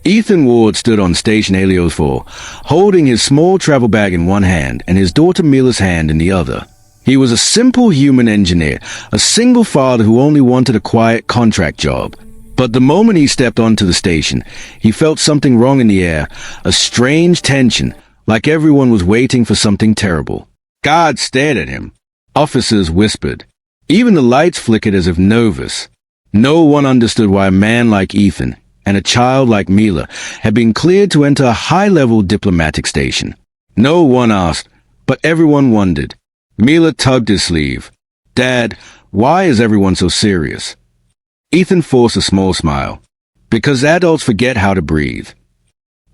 Ethan Ward stood on Station Helios 4, holding his small travel bag in one hand and his daughter Mila's hand in the other. He was a simple human engineer, a single father who only wanted a quiet contract job. But the moment he stepped onto the station, he felt something wrong in the air, a strange tension, like everyone was waiting for something terrible. Guards stared at him. Officers whispered. Even the lights flickered as if nervous. No one understood why a man like Ethan and a child like Mila had been cleared to enter a high-level diplomatic station. No one asked, but everyone wondered. Mila tugged his sleeve. "Dad, why is everyone so serious?" Ethan forced a small smile. Because adults forget how to breathe.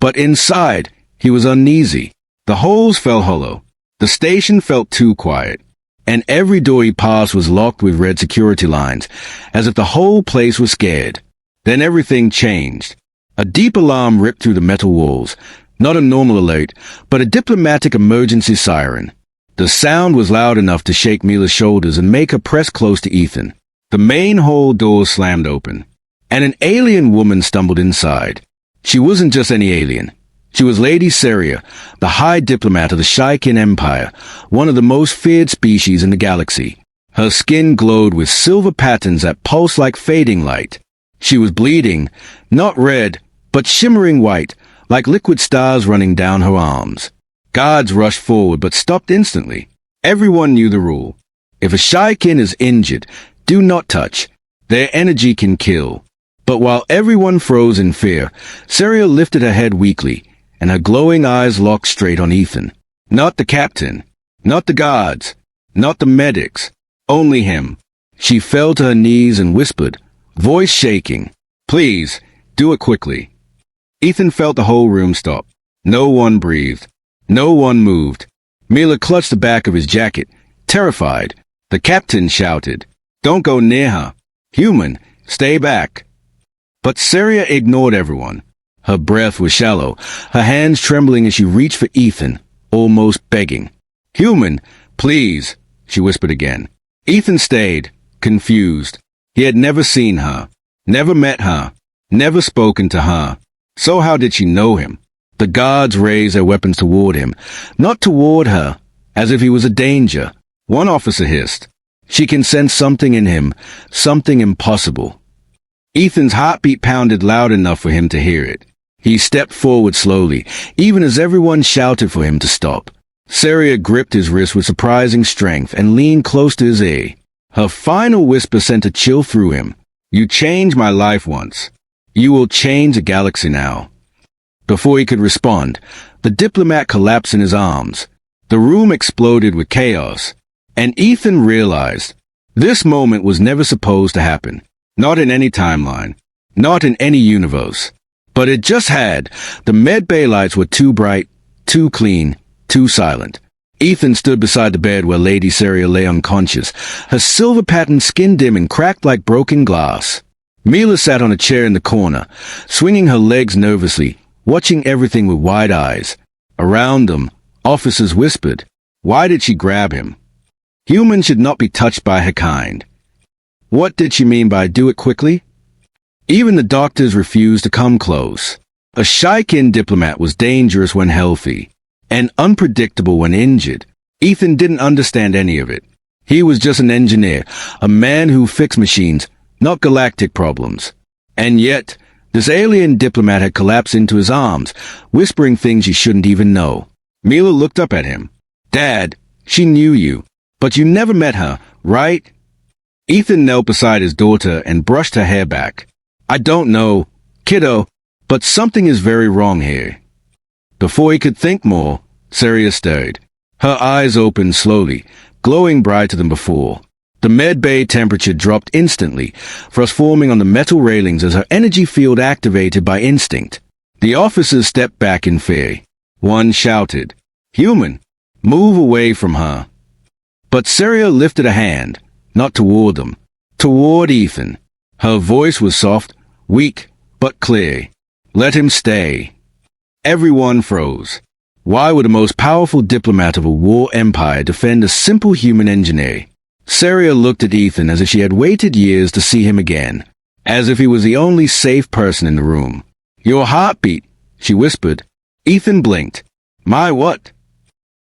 But inside, he was uneasy. The holes felt hollow. The station felt too quiet. And every door he passed was locked with red security lines, as if the whole place was scared. Then everything changed. A deep alarm ripped through the metal walls. Not a normal alert, but a diplomatic emergency siren. The sound was loud enough to shake Mila's shoulders and make her press close to Ethan. The main hall door slammed open, and an alien woman stumbled inside. She wasn't just any alien. She was Lady Serya, the High Diplomat of the Shaikin Empire, one of the most feared species in the galaxy. Her skin glowed with silver patterns that pulsed like fading light. She was bleeding, not red, but shimmering white, like liquid stars running down her arms. Guards rushed forward but stopped instantly. Everyone knew the rule. If a Shaikin is injured, do not touch. Their energy can kill. But while everyone froze in fear, Serya lifted her head weakly, and her glowing eyes locked straight on Ethan. Not the captain, not the guards, not the medics, only him. She fell to her knees and whispered, voice shaking, "Please, do it quickly." Ethan felt the whole room stop. No one breathed. No one moved. Mila clutched the back of his jacket, terrified. The captain shouted, "Don't go near her. Human, stay back." But Serya ignored everyone. Her breath was shallow, her hands trembling as she reached for Ethan, almost begging. "Human, please," she whispered again. Ethan stayed, confused. He had never seen her, never met her, never spoken to her. So how did she know him? The guards raised their weapons toward him, not toward her, as if he was a danger. One officer hissed, "She can sense something in him, something impossible." Ethan's heartbeat pounded loud enough for him to hear it. He stepped forward slowly, even as everyone shouted for him to stop. Serya gripped his wrist with surprising strength and leaned close to his ear. Her final whisper sent a chill through him. "You changed my life once. You will change the galaxy now." Before he could respond, the diplomat collapsed in his arms. The room exploded with chaos, and Ethan realized this moment was never supposed to happen. Not in any timeline, not in any universe. But it just had. The med bay lights were too bright, too clean, too silent. Ethan stood beside the bed where Lady Serya lay unconscious, her silver-patterned skin dim and cracked like broken glass. Mila sat on a chair in the corner, swinging her legs nervously, watching everything with wide eyes. Around them, officers whispered, "Why did she grab him? Humans should not be touched by her kind." What did she mean by "do it quickly"? Even the doctors refused to come close. A Shaikin diplomat was dangerous when healthy, and unpredictable when injured. Ethan didn't understand any of it. He was just an engineer, a man who fixed machines, not galactic problems. And yet, this alien diplomat had collapsed into his arms, whispering things he shouldn't even know. Mila looked up at him. "Dad, she knew you, but you never met her, right?" Ethan knelt beside his daughter and brushed her hair back. "I don't know, kiddo, but something is very wrong here." Before he could think more, Serya stirred. Her eyes opened slowly, glowing brighter than before. The med bay temperature dropped instantly, frost forming on the metal railings as her energy field activated by instinct. The officers stepped back in fear. One shouted, "Human, move away from her." But Serya lifted a hand, not toward them, toward Ethan. Her voice was soft, weak, but clear. "Let him stay." Everyone froze. Why would the most powerful diplomat of a war empire defend a simple human engineer? Serya looked at Ethan as if she had waited years to see him again, as if he was the only safe person in the room. Your heartbeat, she whispered. Ethan blinked. My what?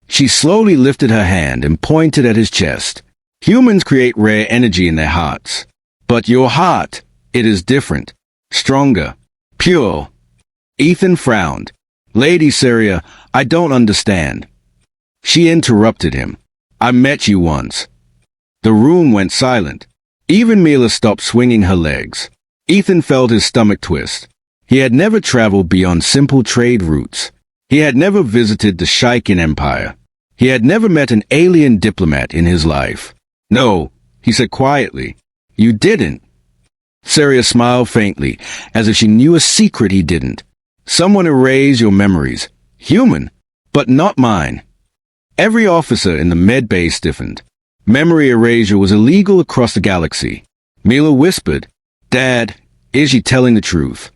She slowly lifted her hand and pointed at his chest. Humans create rare energy in their hearts. But your heart, it is different. Stronger. Pure. Ethan frowned. Lady Serya, I don't understand. She interrupted him. I met you once. The room went silent. Even Mila stopped swinging her legs. Ethan felt his stomach twist. He had never traveled beyond simple trade routes. He had never visited the Shaikin Empire. He had never met an alien diplomat in his life. No, he said quietly. You didn't. Serya smiled faintly, as if she knew a secret he didn't. Someone erased your memories. Human, but not mine. Every officer in the med bay stiffened. Memory erasure was illegal across the galaxy. Mila whispered, Dad, is she telling the truth?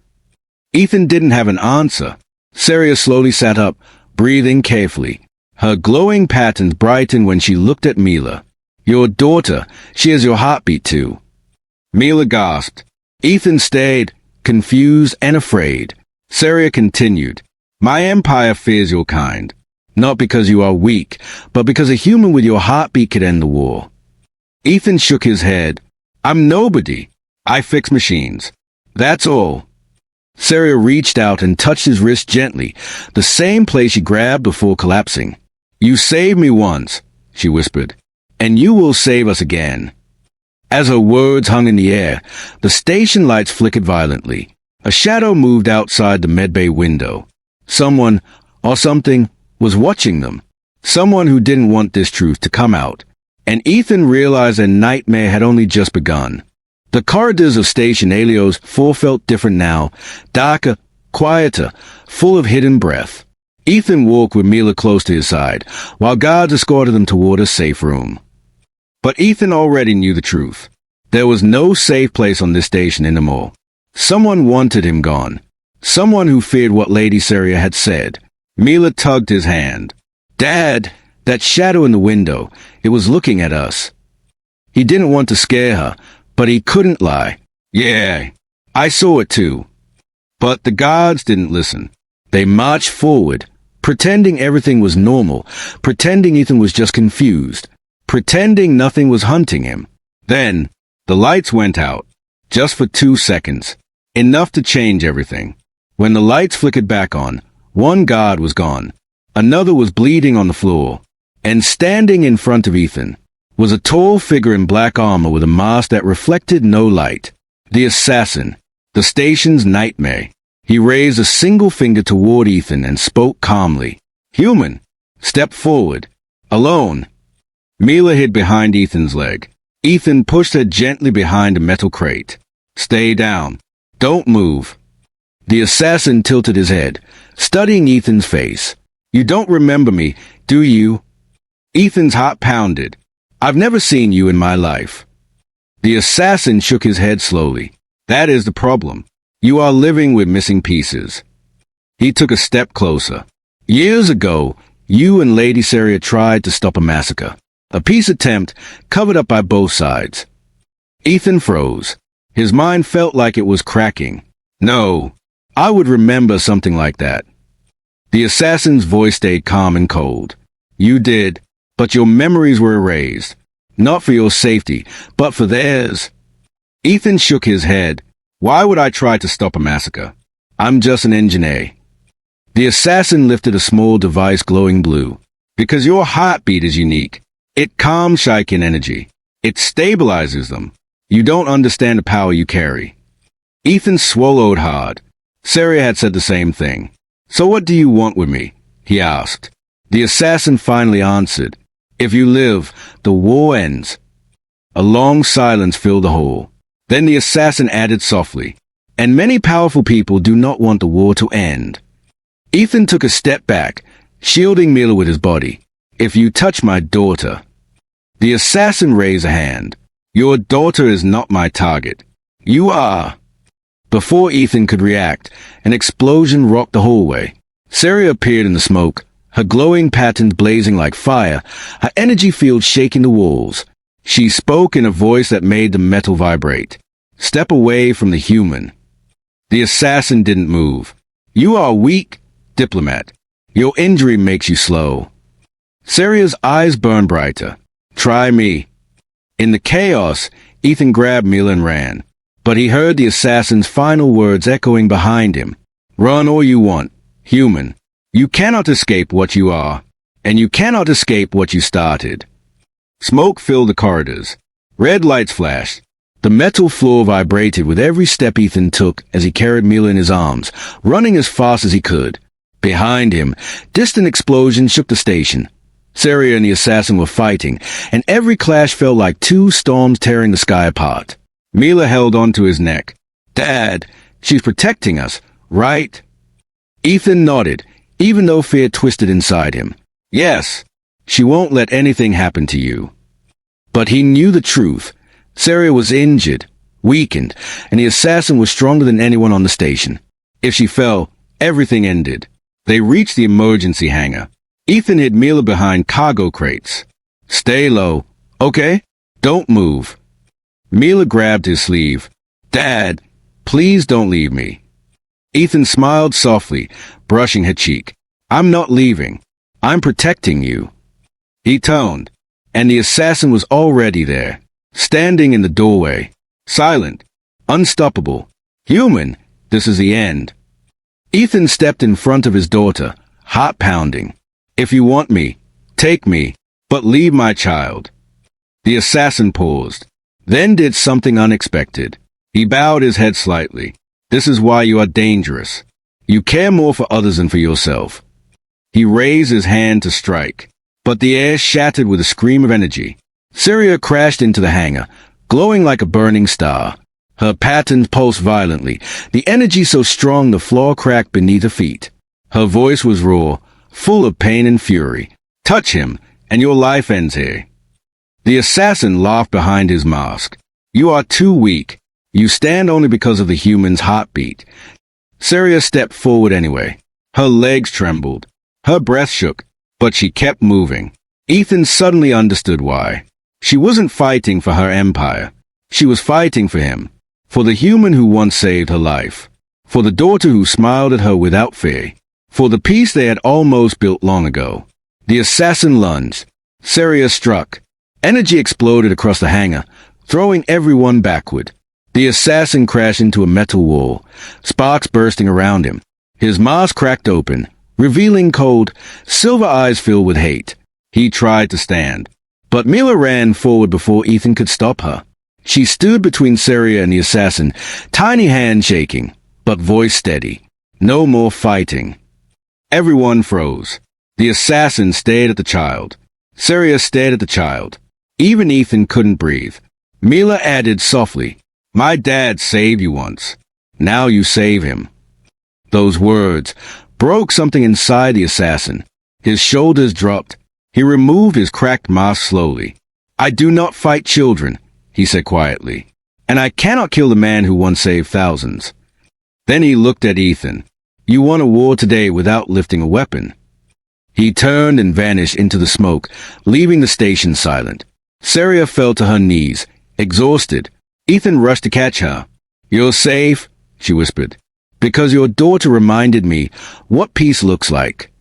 Ethan didn't have an answer. Serya slowly sat up, breathing carefully. Her glowing patterns brightened when she looked at Mila. Your daughter, she has your heartbeat too. Mila gasped. Ethan stayed, confused and afraid. Serya continued. My empire fears your kind. Not because you are weak, but because a human with your heartbeat could end the war. Ethan shook his head. I'm nobody. I fix machines. That's all. Serya reached out and touched his wrist gently, the same place she grabbed before collapsing. You saved me once, she whispered, and you will save us again. As her words hung in the air, the station lights flickered violently. A shadow moved outside the medbay window. Someone, or something, was watching them. Someone who didn't want this truth to come out. And Ethan realized a nightmare had only just begun. The corridors of Station Helios 4 felt different now, darker, quieter, full of hidden breath. Ethan walked with Mila close to his side, while guards escorted them toward a safe room. But Ethan already knew the truth. There was no safe place on this station anymore. Someone wanted him gone. Someone who feared what Lady Serya had said. Mila tugged his hand. Dad, that shadow in the window, it was looking at us. He didn't want to scare her, but he couldn't lie. Yeah, I saw it too. But the guards didn't listen. They marched forward, pretending everything was normal, pretending Ethan was just confused, pretending nothing was hunting him. Then, the lights went out, just for 2 seconds, enough to change everything. When the lights flickered back on, one guard was gone. Another was bleeding on the floor. And standing in front of Ethan was a tall figure in black armor with a mask that reflected no light. The assassin, the station's nightmare. He raised a single finger toward Ethan and spoke calmly. Human, step forward. Alone. Mila hid behind Ethan's leg. Ethan pushed her gently behind a metal crate. Stay down. Don't move. The assassin tilted his head, studying Ethan's face. You don't remember me, do you? Ethan's heart pounded. I've never seen you in my life. The assassin shook his head slowly. That is the problem. You are living with missing pieces. He took a step closer. Years ago, you and Lady Serya tried to stop a massacre. A peace attempt covered up by both sides. Ethan froze. His mind felt like it was cracking. No, I would remember something like that. The assassin's voice stayed calm and cold. You did, but your memories were erased. Not for your safety, but for theirs. Ethan shook his head. Why would I try to stop a massacre? I'm just an engineer. The assassin lifted a small device glowing blue. Because your heartbeat is unique. It calms Shaikin energy. It stabilizes them. You don't understand the power you carry. Ethan swallowed hard. Serya had said the same thing. So what do you want with me? He asked. The assassin finally answered. If you live, the war ends. A long silence filled the hall. Then the assassin added softly. And many powerful people do not want the war to end. Ethan took a step back, shielding Mila with his body. If you touch my daughter. The assassin raised a hand. Your daughter is not my target. You are. Before Ethan could react, an explosion rocked the hallway. Serya appeared in the smoke, her glowing patterns blazing like fire, her energy field shaking the walls. She spoke in a voice that made the metal vibrate. Step away from the human. The assassin didn't move. You are weak, Diplomat. Your injury makes you slow. Serya's eyes burned brighter. Try me. In the chaos, Ethan grabbed Mila and ran. But he heard the assassin's final words echoing behind him. Run all you want, human. You cannot escape what you are, and you cannot escape what you started. Smoke filled the corridors. Red lights flashed. The metal floor vibrated with every step Ethan took as he carried Mila in his arms, running as fast as he could. Behind him, distant explosions shook the station. Serya and the assassin were fighting, and every clash felt like two storms tearing the sky apart. Mila held onto his neck. Dad, she's protecting us, right? Ethan nodded, even though fear twisted inside him. Yes, she won't let anything happen to you. But he knew the truth. Serya was injured, weakened, and the assassin was stronger than anyone on the station. If she fell, everything ended. They reached the emergency hangar. Ethan hid Mila behind cargo crates. Stay low, okay? Don't move. Mila grabbed his sleeve. Dad, please don't leave me. Ethan smiled softly, brushing her cheek. I'm not leaving. I'm protecting you. He toned, and the assassin was already there, standing in the doorway, silent, unstoppable. Human, this is the end. Ethan stepped in front of his daughter, heart pounding. If you want me, take me, but leave my child. The assassin paused, then did something unexpected. He bowed his head slightly. This is why you are dangerous. You care more for others than for yourself. He raised his hand to strike, but the air shattered with a scream of energy. Serya crashed into the hangar, glowing like a burning star. Her patterns pulsed violently, the energy so strong the floor cracked beneath her feet. Her voice was raw, full of pain and fury. Touch him, and your life ends here. The assassin laughed behind his mask. You are too weak. You stand only because of the human's heartbeat. Serya stepped forward anyway. Her legs trembled. Her breath shook, but she kept moving. Ethan suddenly understood why. She wasn't fighting for her empire. She was fighting for him. For the human who once saved her life. For the daughter who smiled at her without fear. For the peace they had almost built long ago. The assassin lunged. Serya struck. Energy exploded across the hangar, throwing everyone backward. The assassin crashed into a metal wall, sparks bursting around him. His mask cracked open, revealing cold, silver eyes filled with hate. He tried to stand, but Mila ran forward before Ethan could stop her. She stood between Serya and the assassin, tiny hand shaking, but voice steady. No more fighting. Everyone froze. The assassin stared at the child. Serya stared at the child. Even Ethan couldn't breathe. Mila added softly, My dad saved you once. Now you save him. Those words broke something inside the assassin. His shoulders dropped. He removed his cracked mask slowly. I do not fight children, he said quietly. And I cannot kill the man who once saved thousands. Then he looked at Ethan. You won a war today without lifting a weapon. He turned and vanished into the smoke, leaving the station silent. Serya fell to her knees, exhausted. Ethan rushed to catch her. You're safe, she whispered, because your daughter reminded me what peace looks like.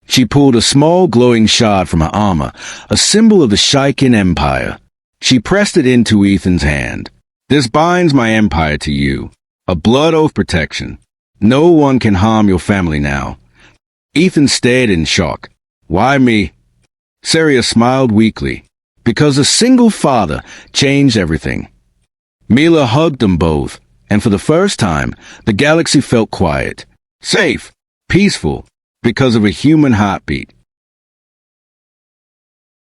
She pulled a small glowing shard from her armor, a symbol of the Shaikin Empire. She pressed it into Ethan's hand. This binds my empire to you, a blood oath protection. No one can harm your family now. Ethan stared in shock. Why me? Serya smiled weakly. Because a single father changed everything. Mila hugged them both, and for the first time, the galaxy felt quiet, safe, peaceful, because of a human heartbeat.